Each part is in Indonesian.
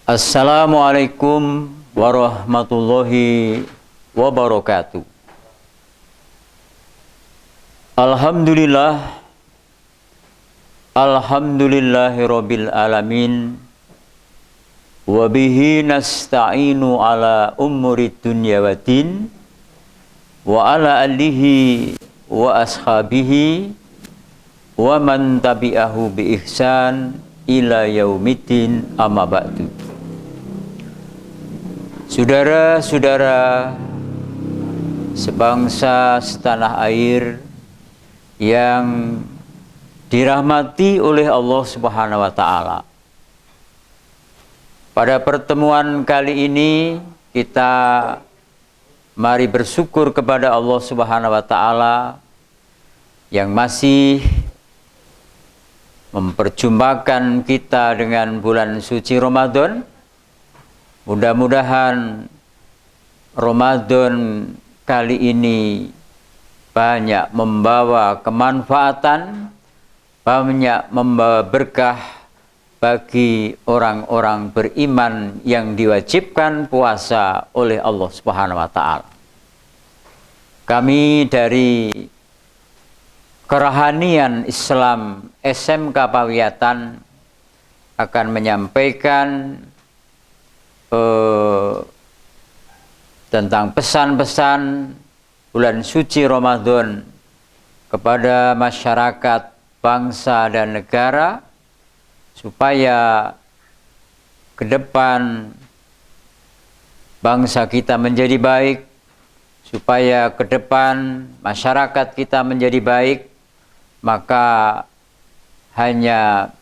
Assalamualaikum warahmatullahi wabarakatuh. Alhamdulillah, alhamdulillahirabbil alamin. Wa bihi nasta'inu ala umurid dunya waddin wa ala alihi wa ashabihi wa man tabi'ahu bi ihsan ila yaumiddin, amma ba'du. Saudara-saudara sebangsa setanah air yang dirahmati oleh Allah Subhanahu wa taala. Pada pertemuan kali ini kita mari bersyukur kepada Allah Subhanahu wa taala yang masih memperjumpakan kita dengan bulan suci Ramadan. Mudah-mudahan Ramadan kali ini banyak membawa kemanfaatan, banyak membawa berkah bagi orang-orang beriman yang diwajibkan puasa oleh Allah Subhanahu wa taala. Kami dari Kerahanian Islam SMK Pawiyatan akan menyampaikan tentang pesan-pesan bulan suci Ramadan kepada masyarakat, bangsa dan negara supaya ke depan bangsa kita menjadi baik, supaya ke depan masyarakat kita menjadi baik. Maka hanya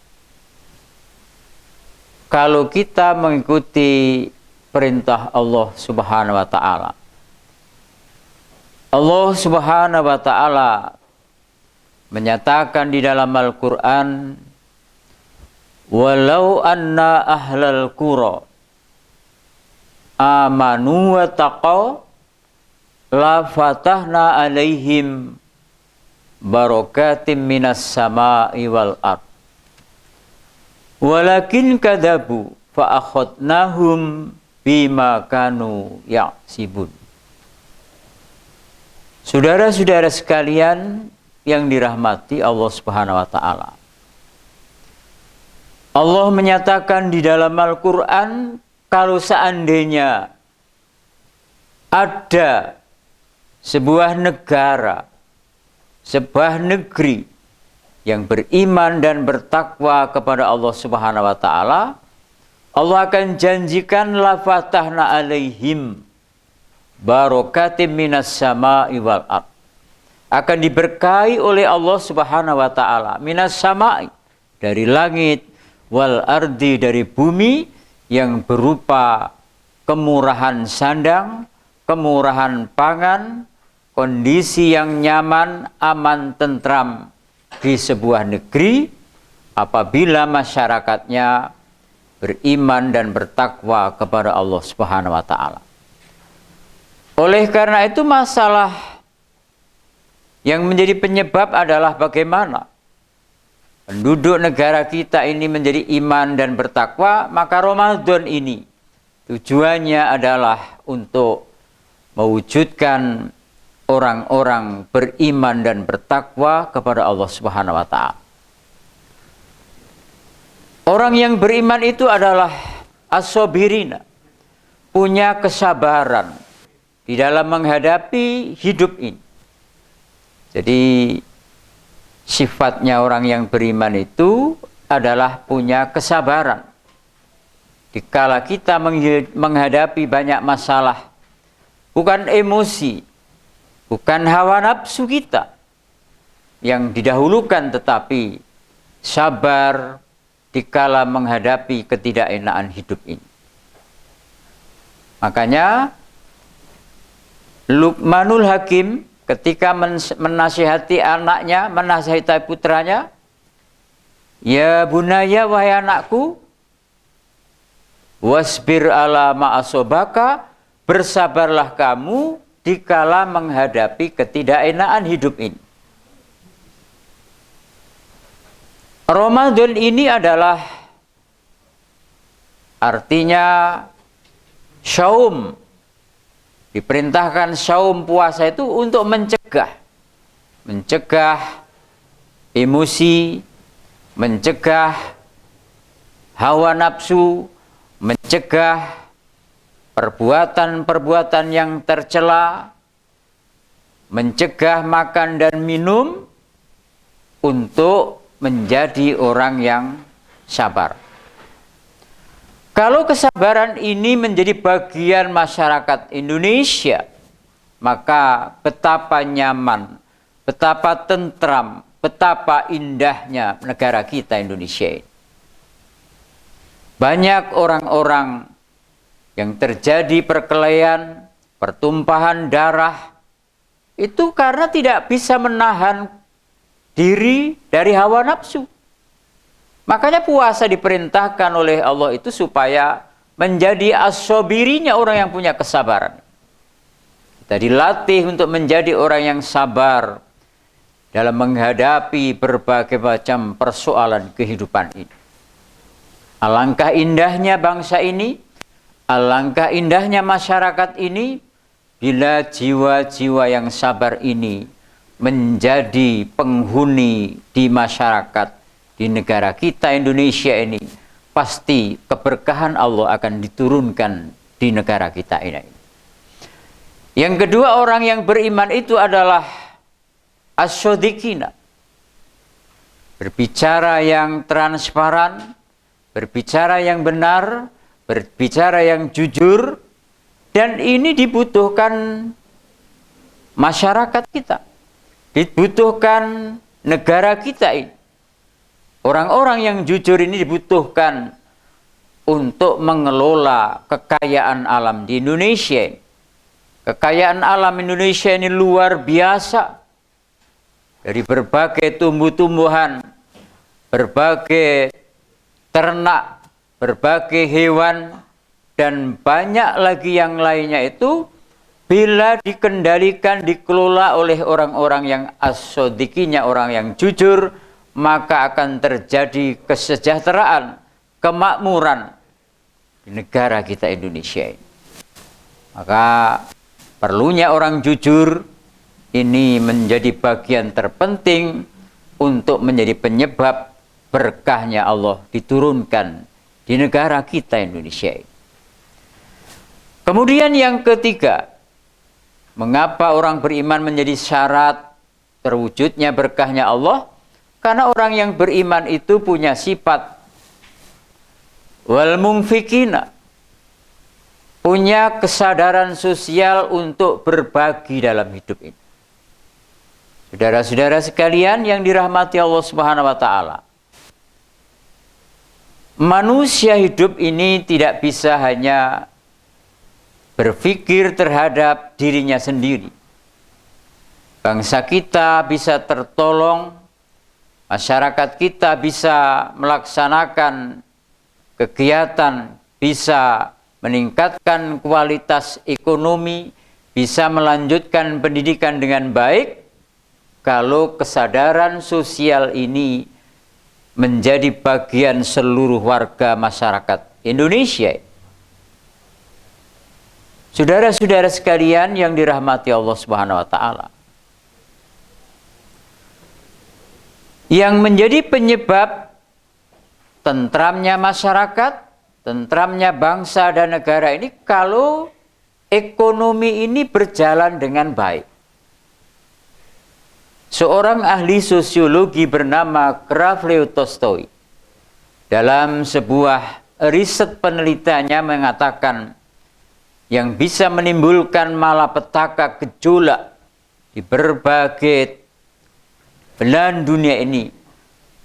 kalau kita mengikuti perintah Allah Subhanahu wa taala. Allah Subhanahu wa taala menyatakan di dalam Al-Qur'an, "Walau anna ahlal qura amanu wa taqaw la fatahna alaihim barakatim minas sama'i wal ard. Walakin kadzabu fa akhadnahum bima kanu yaksibun." Saudara-saudara sekalian yang dirahmati Allah Subhanahu wa taala. Allah menyatakan di dalam Al-Qur'an, kalau seandainya ada sebuah negara, sebuah negeri yang beriman dan bertakwa kepada Allah Subhanahu wa taala, Allah akan janjikan la fatahna alaihim barakatim minas sama'i wal ard. Akan diberkahi oleh Allah Subhanahu wa taala minas sama'i, dari langit, wal ardi, dari bumi, yang berupa kemurahan sandang, kemurahan pangan, kondisi yang nyaman, aman, tentram di sebuah negeri apabila masyarakatnya beriman dan bertakwa kepada Allah Subhanahu wa taala. Oleh karena itu, masalah yang menjadi penyebab adalah bagaimana penduduk negara kita ini menjadi iman dan bertakwa. Maka Ramadan ini tujuannya adalah untuk mewujudkan orang-orang beriman dan bertakwa kepada Allah Subhanahu wa taala. Orang yang beriman itu adalah as-sabirina, punya kesabaran di dalam menghadapi hidup ini. Jadi sifatnya orang yang beriman itu adalah punya kesabaran. Dikala kita menghadapi banyak masalah, bukan emosi, bukan hawa nafsu kita yang didahulukan, tetapi sabar dikala menghadapi ketidakenaan hidup ini. Makanya Luqmanul Hakim ketika menasihati anaknya, menasihati putranya, "Ya bunaya, wahai anakku, wasbir ala ma'asobaka, bersabarlah kamu dikala menghadapi ketidakenaan hidup ini." Ramadan ini adalah Artinya syaum, diperintahkan syaum puasa itu untuk mencegah emosi, mencegah hawa nafsu, mencegah perbuatan-perbuatan yang tercela, mencegah makan dan minum untuk menjadi orang yang sabar. Kalau kesabaran ini menjadi bagian masyarakat Indonesia, maka betapa nyaman, betapa tentram, betapa indahnya negara kita Indonesia ini. Banyak orang-orang yang terjadi perkelahian, pertumpahan darah, itu karena tidak bisa menahan diri dari hawa nafsu. Makanya puasa diperintahkan oleh Allah itu supaya menjadi as-sabirinya orang yang punya kesabaran. Kita dilatih untuk menjadi orang yang sabar dalam menghadapi berbagai macam persoalan kehidupan ini. Alangkah indahnya bangsa ini, alangkah indahnya masyarakat ini, bila jiwa-jiwa yang sabar ini menjadi penghuni di masyarakat, di negara kita Indonesia ini, pasti keberkahan Allah akan diturunkan di negara kita ini. Yang kedua, orang yang beriman itu adalah as-shodiqina. Berbicara yang transparan, berbicara yang benar, berbicara yang jujur, dan ini dibutuhkan masyarakat kita, dibutuhkan negara kita ini. Orang-orang yang jujur ini dibutuhkan untuk mengelola kekayaan alam di Indonesia. Kekayaan alam Indonesia ini luar biasa. Dari berbagai tumbuh-tumbuhan, berbagai ternak, berbagai hewan, dan banyak lagi yang lainnya itu, bila dikendalikan, dikelola oleh orang-orang yang as-shodiqinya, orang yang jujur, maka akan terjadi kesejahteraan, kemakmuran di negara kita Indonesia ini. Maka perlunya orang jujur ini menjadi bagian terpenting untuk menjadi penyebab berkahnya Allah diturunkan di negara kita Indonesia ini. Kemudian yang ketiga, mengapa orang beriman menjadi syarat terwujudnya berkahnya Allah? Karena orang yang beriman itu punya sifat wal munfikina, punya kesadaran sosial untuk berbagi dalam hidup ini. Saudara-saudara sekalian yang dirahmati Allah Subhanahu wa taala, manusia hidup ini tidak bisa hanya berpikir terhadap dirinya sendiri. Bangsa kita bisa tertolong, masyarakat kita bisa melaksanakan kegiatan, bisa meningkatkan kualitas ekonomi, bisa melanjutkan pendidikan dengan baik, kalau kesadaran sosial ini menjadi bagian seluruh warga masyarakat Indonesia. Saudara-saudara sekalian yang dirahmati Allah Subhanahu wa taala, yang menjadi penyebab tentramnya masyarakat, tentramnya bangsa dan negara ini kalau ekonomi ini berjalan dengan baik. Seorang ahli sosiologi bernama Graf Leo Tolstoy dalam sebuah riset penelitiannya mengatakan yang bisa menimbulkan malapetaka, gejolak di berbagai belahan dunia ini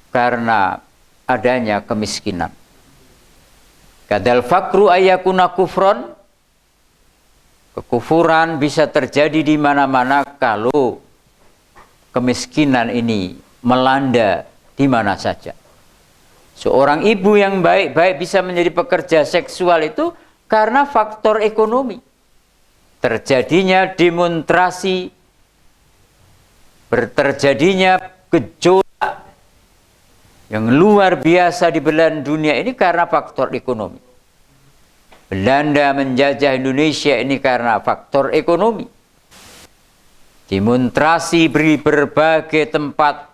karena adanya kemiskinan. Kadal fakru ayakuna kufron, kekufuran bisa terjadi di mana-mana kalau kemiskinan ini melanda di mana saja. Seorang ibu yang baik-baik bisa menjadi pekerja seksual itu karena faktor ekonomi. Terjadinya demonstrasi, terjadinya gejolak yang luar biasa di belahan dunia ini karena faktor ekonomi. Belanda menjajah Indonesia ini karena faktor ekonomi. Demonstrasi di berbagai tempat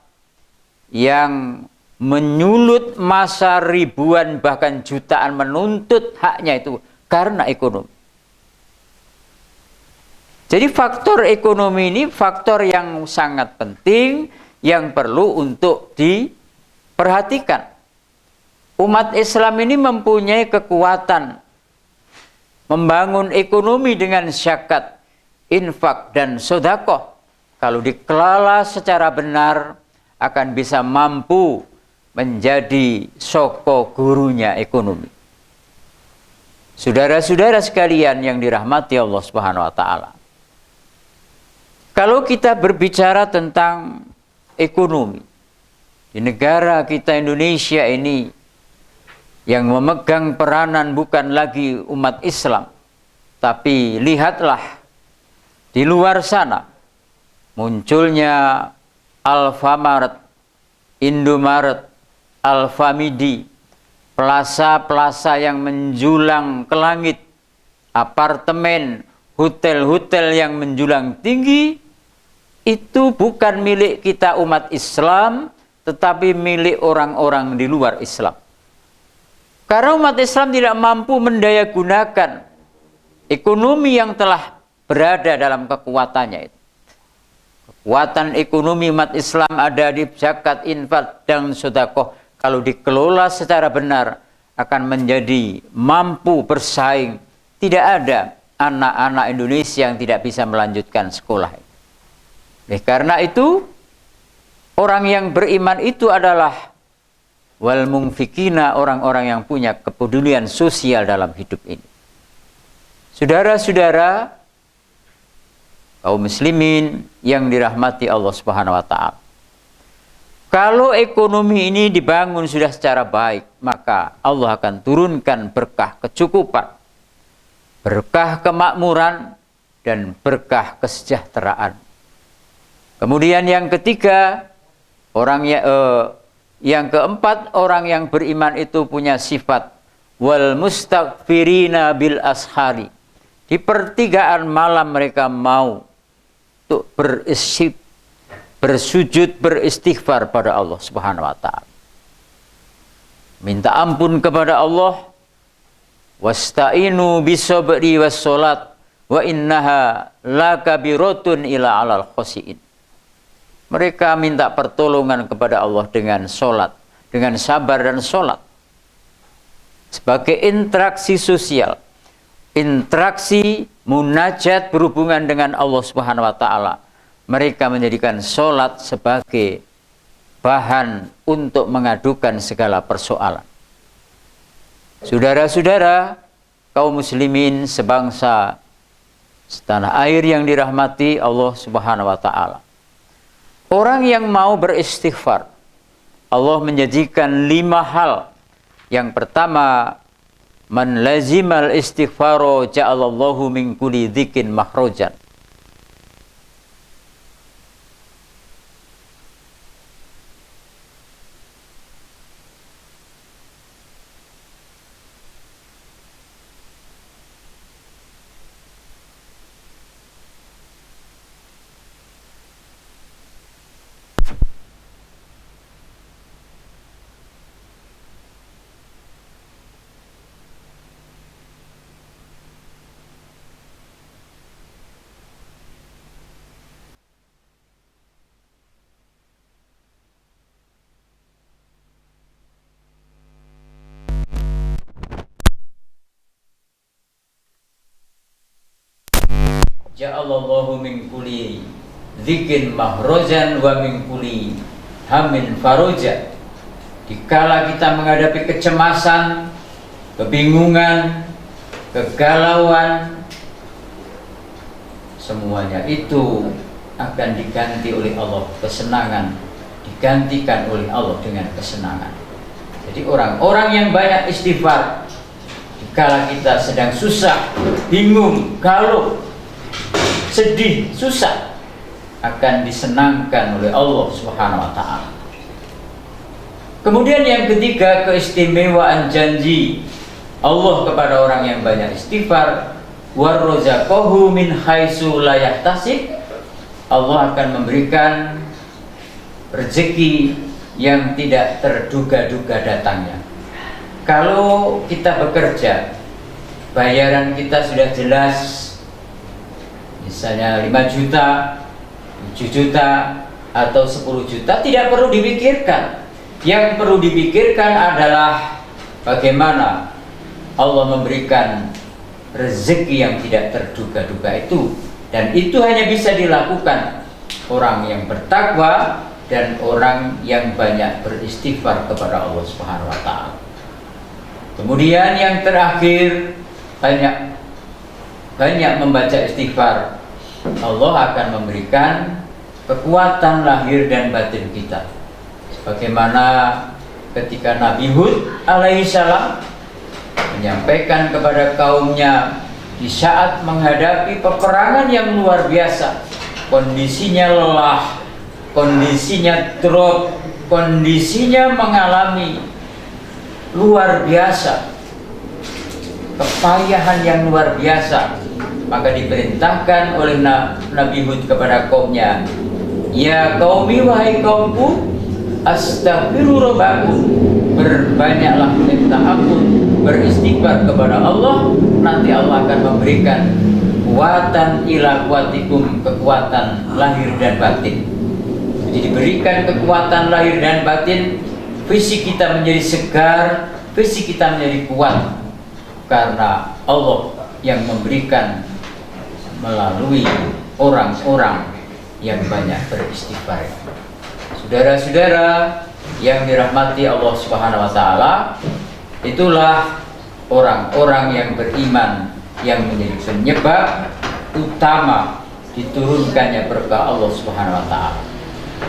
yang menyulut massa ribuan bahkan jutaan menuntut haknya itu karena ekonomi. Jadi faktor ekonomi ini faktor yang sangat penting yang perlu untuk diperhatikan. Umat Islam ini mempunyai kekuatan membangun ekonomi dengan zakat, infak, dan sedekah. Kalau dikelola secara benar akan bisa mampu menjadi soko gurunya ekonomi. Saudara-saudara sekalian yang dirahmati Allah Subhanahu wa taala. Kalau kita berbicara tentang ekonomi di negara kita Indonesia ini, yang memegang peranan bukan lagi umat Islam, tapi lihatlah di luar sana munculnya Alfamart, Indomaret, Alfamidi, plaza-plaza yang menjulang ke langit, apartemen, hotel-hotel yang menjulang tinggi. Itu bukan milik kita umat Islam, tetapi milik orang-orang di luar Islam. Karena umat Islam tidak mampu mendayagunakan ekonomi yang telah berada dalam kekuatannya itu. Kekuatan ekonomi umat Islam ada di zakat, infak, dan sedekah. Kalau dikelola secara benar akan menjadi mampu bersaing. Tidak ada anak-anak Indonesia yang tidak bisa melanjutkan sekolah. Karena itu orang yang beriman itu adalah wal mungfikina, orang-orang yang punya kepedulian sosial dalam hidup ini. Saudara-saudara kaum muslimin yang dirahmati Allah Subhanahu wa taala. Kalau ekonomi ini dibangun sudah secara baik, maka Allah akan turunkan berkah kecukupan, berkah kemakmuran, dan berkah kesejahteraan. Kemudian yang ketiga, yang keempat, orang yang beriman itu punya sifat wal mustaghfirina bil ashari. Di pertigaan malam mereka mau untuk bersujud beristighfar pada Allah Subhanahu wa taala. Minta ampun kepada Allah. Wasta'inu bisabri wassalat wa innaha lakabiratun ila alal khosiin. Mereka minta pertolongan kepada Allah dengan sholat, dengan sabar dan sholat. Sebagai interaksi sosial, interaksi munajat berhubungan dengan Allah Subhanahu wa taala. Mereka menjadikan sholat sebagai bahan untuk mengadukan segala persoalan. Saudara-saudara, kaum muslimin sebangsa, setanah air yang dirahmati Allah Subhanahu wa taala. Orang yang mau beristighfar, Allah menjanjikan 5 hal. Yang pertama, man lazimal istighfaro ja'alallahu min kulli dzikin makhrajan. Ja'alallahu min kulli dzikin mahrojan wa min kulli hamin faroja. Dikala kita menghadapi kecemasan, kebingungan, kegalauan, semuanya itu akan diganti oleh Allah, kesenangan digantikan oleh Allah dengan kesenangan. Jadi orang-orang yang banyak istighfar dikala kita sedang susah, bingung, galau, sedih, susah, akan disenangkan oleh Allah Subhanahu wa taala. Kemudian yang ketiga, keistimewaan janji Allah kepada orang yang banyak istighfar, warozaqahu min haitsu la yahtasib, Allah akan memberikan rezeki yang tidak terduga-duga datangnya. Kalau kita bekerja, bayaran kita sudah jelas, misalnya 5 juta, 7 juta, atau 10 juta, tidak perlu dipikirkan. Yang perlu dipikirkan adalah bagaimana Allah memberikan rezeki yang tidak terduga-duga itu. Dan itu hanya bisa dilakukan orang yang bertakwa dan orang yang banyak beristighfar kepada Allah Subhanahu wa taala. Kemudian yang terakhir, banyak membaca istighfar. Allah akan memberikan kekuatan lahir dan batin kita. Sebagaimana ketika Nabi Hud alaihissalam menyampaikan kepada kaumnya di saat menghadapi peperangan yang luar biasa, kondisinya lelah, kondisinya drop, kondisinya mengalami luar biasa, kepayahan yang luar biasa, maka diperintahkan oleh Nabi Hud kepada kaumnya, ya qaumi, wahai kaumku, astaghfiru rabbakum, berbanyaklah minta ampun, beristighfar kepada Allah, nanti Allah akan memberikan kekuatan ila kuatikum, kekuatan lahir dan batin. Jadi diberikan kekuatan lahir dan batin, fisik kita menjadi segar, fisik kita menjadi kuat, karena Allah yang memberikan melalui orang-orang yang banyak beristighfar. Saudara-saudara yang dirahmati Allah Subhanahu wa taala, itulah orang-orang yang beriman yang menjadi penyebab utama diturunkannya berkah Allah Subhanahu wa taala.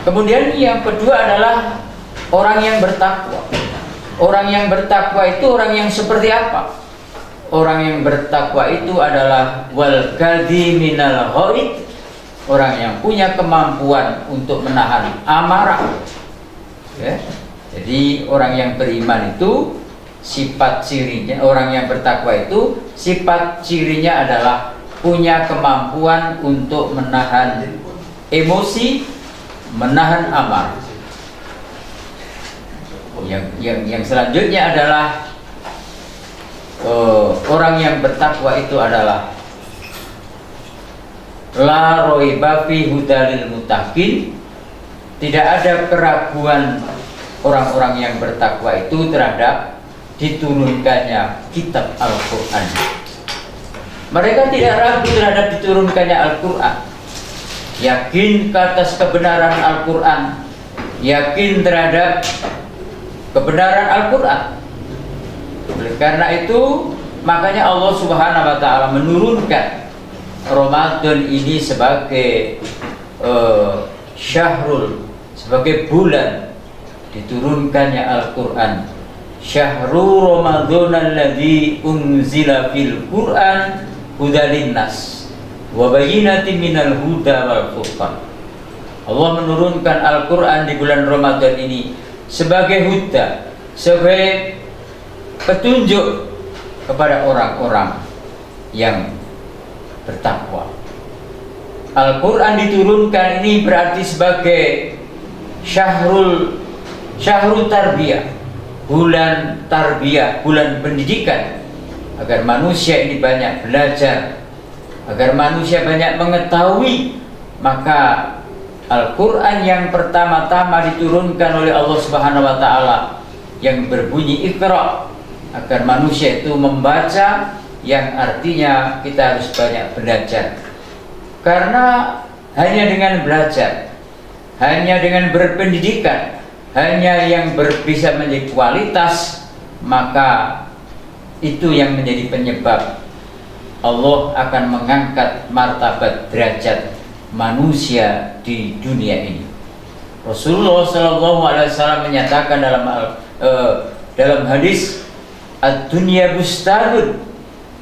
Kemudian yang kedua adalah orang yang bertakwa. Orang yang bertakwa itu orang yang seperti apa? Orang yang bertakwa itu adalah wal kadhiminal ghaid, orang yang punya kemampuan untuk menahan amarah. Ya. Jadi orang yang beriman itu sifat cirinya, orang yang bertakwa itu sifat cirinya adalah punya kemampuan untuk menahan emosi, menahan amarah. Yang selanjutnya adalah orang yang bertakwa itu adalah la roiba fi hudalil muttaqin, tidak ada keraguan orang-orang yang bertakwa itu terhadap diturunkannya kitab Al-Quran. Mereka tidak ragu terhadap diturunkannya Al-Quran, yakin ke atas kebenaran Al-Quran, yakin terhadap kebenaran Al-Quran. Oleh karena itu, makanya Allah Subhanahu wa taala menurunkan Ramadan ini sebagai syahrul, sebagai bulan diturunkannya Al-Quran. Syahrul Ramadan alladzi unzila fil Quran hudalin nas wa bayyinatin minal huda wal furqan. Allah menurunkan Al-Quran di bulan Ramadan ini sebagai huda, sebagai petunjuk kepada orang-orang yang bertakwa. Al-Quran diturunkan ini berarti sebagai syahrul tarbiyah, bulan tarbiyah, bulan pendidikan, agar manusia ini banyak belajar, agar manusia banyak mengetahui. Maka Al-Quran yang pertama-tama diturunkan oleh Allah Subhanahu wa taala yang berbunyi Iqra, agar manusia itu membaca, yang artinya kita harus banyak belajar. Karena hanya dengan belajar, hanya dengan berpendidikan, hanya yang bisa menjadi kualitas, maka itu yang menjadi penyebab Allah akan mengangkat martabat derajat manusia di dunia ini. Rasulullah SAW menyatakan dalam hadis, ad-dunya bustanun,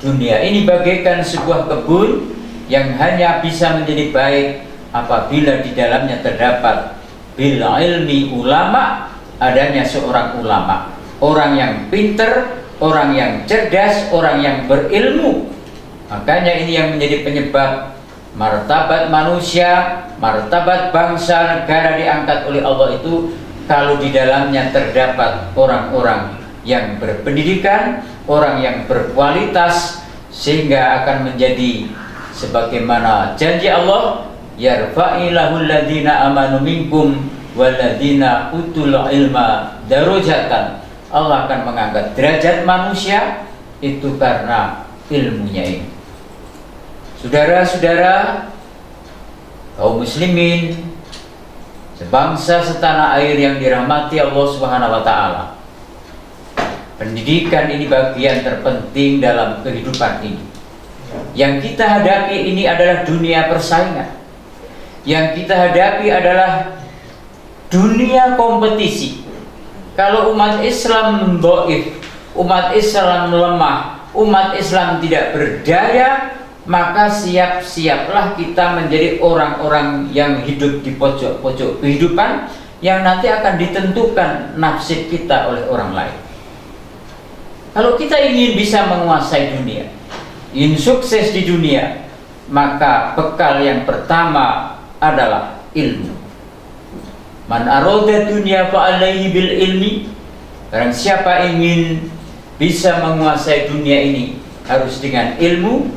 dunia ini bagaikan sebuah kebun yang hanya bisa menjadi baik apabila di dalamnya terdapat bil ilmi ulama, adanya seorang ulama, orang yang pinter, orang yang cerdas, orang yang berilmu. Makanya ini yang menjadi penyebab martabat manusia, martabat bangsa, negara diangkat oleh Allah itu kalau di dalamnya terdapat orang-orang yang berpendidikan, orang yang berkualitas, sehingga akan menjadi sebagaimana janji Allah, yarfa'ilahul ladzina amanu minkum walladzina utul ilma darajatan. Allah akan mengangkat derajat manusia itu karena ilmunya ini. Saudara-saudara kaum muslimin sebangsa setanah air yang dirahmati Allah Subhanahu wa taala. Pendidikan ini bagian terpenting dalam kehidupan ini. Yang kita hadapi ini adalah dunia persaingan. Yang kita hadapi adalah dunia kompetisi. Kalau umat Islam dhaif, umat Islam lemah, umat Islam tidak berdaya, maka siap-siaplah kita menjadi orang-orang yang hidup di pojok-pojok kehidupan yang nanti akan ditentukan nasib kita oleh orang lain. Kalau kita ingin bisa menguasai dunia, ingin sukses di dunia, maka bekal yang pertama adalah ilmu. Man arada dunya fa alaihi bil ilmi. Barang siapa ingin bisa menguasai dunia ini harus dengan ilmu.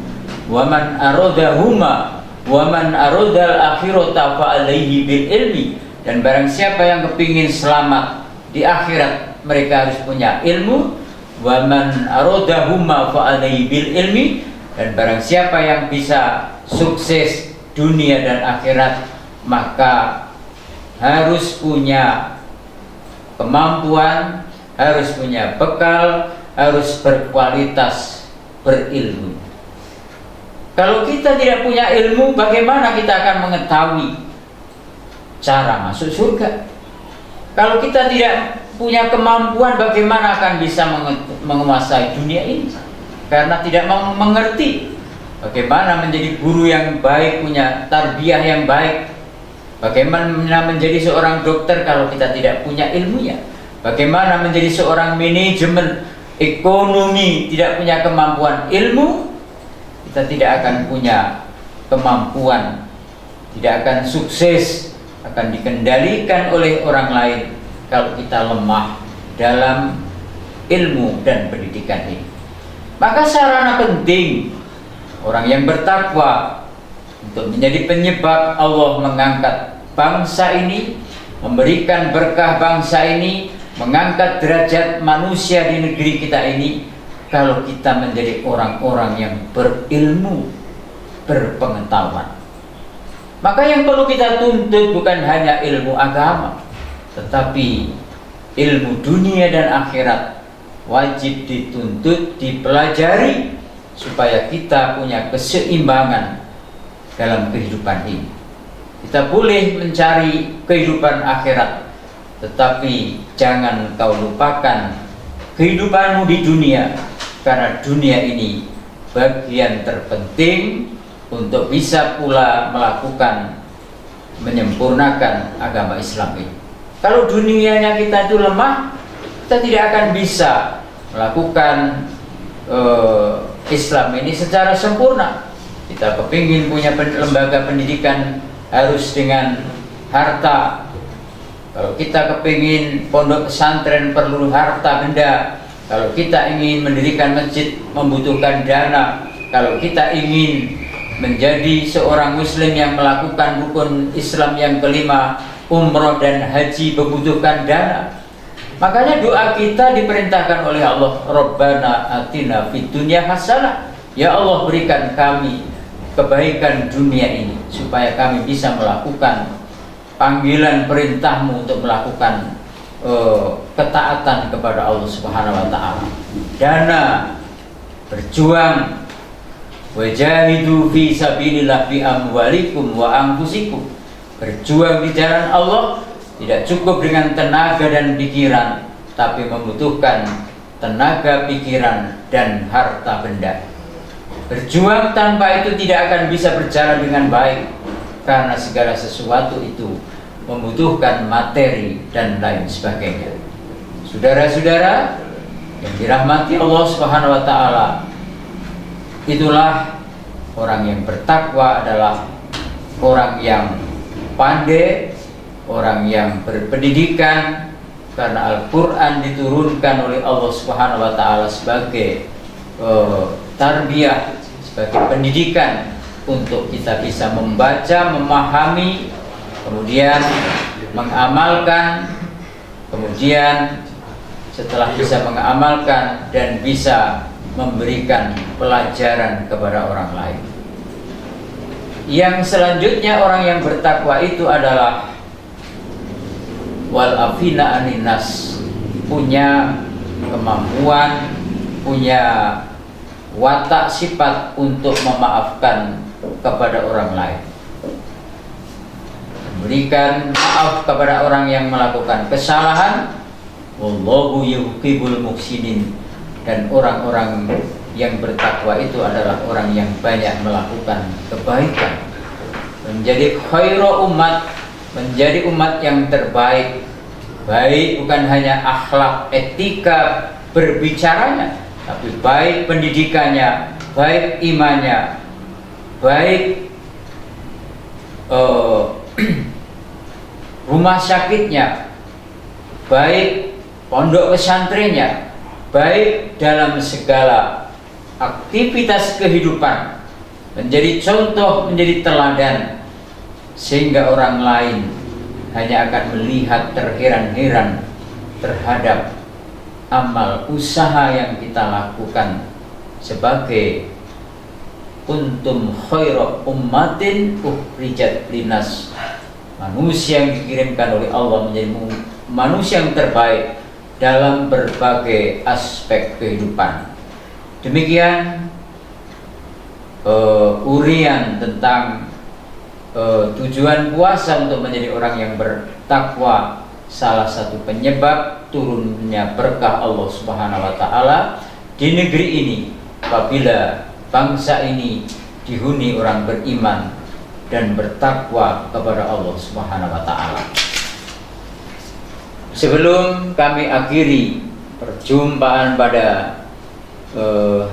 Wa man aradahuma wa man aradal akhirata fa alaihi bil ilmi. Dan barang siapa yang kepingin selamat di akhirat, mereka harus punya ilmu. Wa man aradahuma fa alaihi bil ilmi. Dan barang siapa yang bisa sukses dunia dan akhirat, maka harus punya kemampuan, harus punya bekal, harus berkualitas, berilmu. Kalau kita tidak punya ilmu, bagaimana kita akan mengetahui cara masuk surga? Kalau kita tidak punya kemampuan, bagaimana akan bisa menguasai dunia ini? Karena tidak mengerti bagaimana menjadi guru yang baik, punya tarbiyah yang baik. Bagaimana menjadi seorang dokter kalau kita tidak punya ilmunya? Bagaimana menjadi seorang manajemen ekonomi tidak punya kemampuan ilmu? Kita tidak akan punya kemampuan, tidak akan sukses, akan dikendalikan oleh orang lain kalau kita lemah dalam ilmu dan pendidikan ini. Maka sarana penting orang yang bertakwa untuk menjadi penyebab Allah mengangkat bangsa ini, memberikan berkah bangsa ini, mengangkat derajat manusia di negeri kita ini, kalau kita menjadi orang-orang yang berilmu, berpengetahuan. Maka yang perlu kita tuntut bukan hanya ilmu agama, tetapi ilmu dunia dan akhirat wajib dituntut, dipelajari, supaya kita punya keseimbangan dalam kehidupan ini. Kita boleh mencari kehidupan akhirat, tetapi jangan kau lupakan kehidupanmu di dunia, karena dunia ini bagian terpenting untuk bisa pula melakukan, menyempurnakan agama Islam ini. Kalau dunianya kita itu lemah, kita tidak akan bisa melakukan Islam ini secara sempurna. Kita kepingin punya lembaga pendidikan harus dengan harta. Kalau kita kepingin pondok pesantren perlu harta benda. Kalau kita ingin mendirikan masjid membutuhkan dana. Kalau kita ingin menjadi seorang muslim yang melakukan rukun Islam yang kelima, umroh dan haji, membutuhkan dana. Makanya doa kita diperintahkan oleh Allah, Rabbana atina fid dunya hasanah. Ya Allah, berikan kami kebaikan dunia ini supaya kami bisa melakukan panggilan perintahmu untuk melakukan ketaatan kepada Allah Subhanahu wa taala. Dana, berjuang, wajahidu fi sabilillah bi amwalikum wa anfusikum. Berjuang di jalan Allah tidak cukup dengan tenaga dan pikiran, tapi membutuhkan tenaga, pikiran, dan harta benda. Berjuang tanpa itu tidak akan bisa berjalan dengan baik, karena segala sesuatu itu membutuhkan materi dan lain sebagainya. Saudara-saudara, yang dirahmati Allah Subhanahu wa taala, itulah orang yang bertakwa adalah orang yang pandai, orang yang berpendidikan, karena Al-Quran diturunkan oleh Allah Subhanahu wa taala sebagai tarbiyah, sebagai pendidikan untuk kita bisa membaca, memahami, kemudian mengamalkan, kemudian setelah bisa mengamalkan dan bisa memberikan pelajaran kepada orang lain. Yang selanjutnya orang yang bertakwa itu adalah wal afina anin nas, punya kemampuan, punya watak sifat untuk memaafkan kepada orang lain, memberikan maaf kepada orang yang melakukan kesalahan. Wallahu yuhibbul muhsinin, dan orang-orang yang bertakwa itu adalah orang yang banyak melakukan kebaikan, menjadi khairu umat, menjadi umat yang terbaik. Baik bukan hanya akhlak etika berbicaranya, tapi baik pendidikannya, baik imannya, baik rumah sakitnya, baik pondok pesantrennya, baik dalam segala aktivitas kehidupan, menjadi contoh, menjadi teladan, sehingga orang lain hanya akan melihat terheran-heran terhadap amal usaha yang kita lakukan sebagai kuntum khairu ummatin ukhrijat linas, manusia yang dikirimkan oleh Allah menjadi manusia yang terbaik dalam berbagai aspek kehidupan. Demikian urian tentang tujuan puasa untuk menjadi orang yang bertakwa. Salah satu penyebab turunnya berkah Allah Subhanahu wa taala di negeri ini apabila bangsa ini dihuni orang beriman dan bertakwa kepada Allah Subhanahu wa taala. Sebelum kami akhiri perjumpaan pada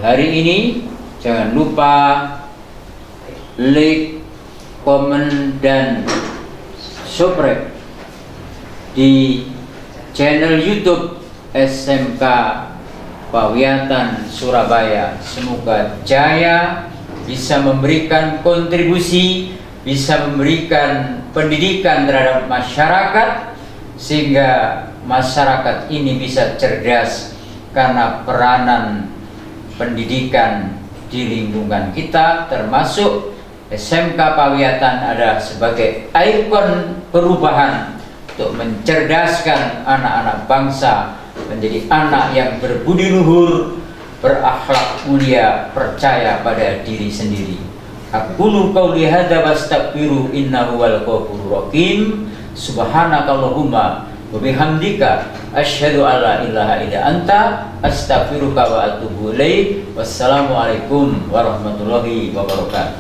hari ini, jangan lupa like, komen, dan subscribe di channel YouTube SMK Pawiatan Surabaya. Semoga jaya, bisa memberikan kontribusi, bisa memberikan pendidikan terhadap masyarakat, sehingga masyarakat ini bisa cerdas karena peranan pendidikan di lingkungan kita, termasuk SMK Pawiatan ada sebagai ikon perubahan untuk mencerdaskan anak-anak bangsa menjadi anak yang berbudi luhur, berakhlak mulia, percaya pada diri sendiri. Aqulu qauli hadza wastaghfiru innahu wal ghafurur rahim. Subhanakallahumma wa bihamdika asyhadu an la ilaha illa anta astaghfiruka wa atubu ilaik. Wassalamualaikum warahmatullahi wabarakatuh.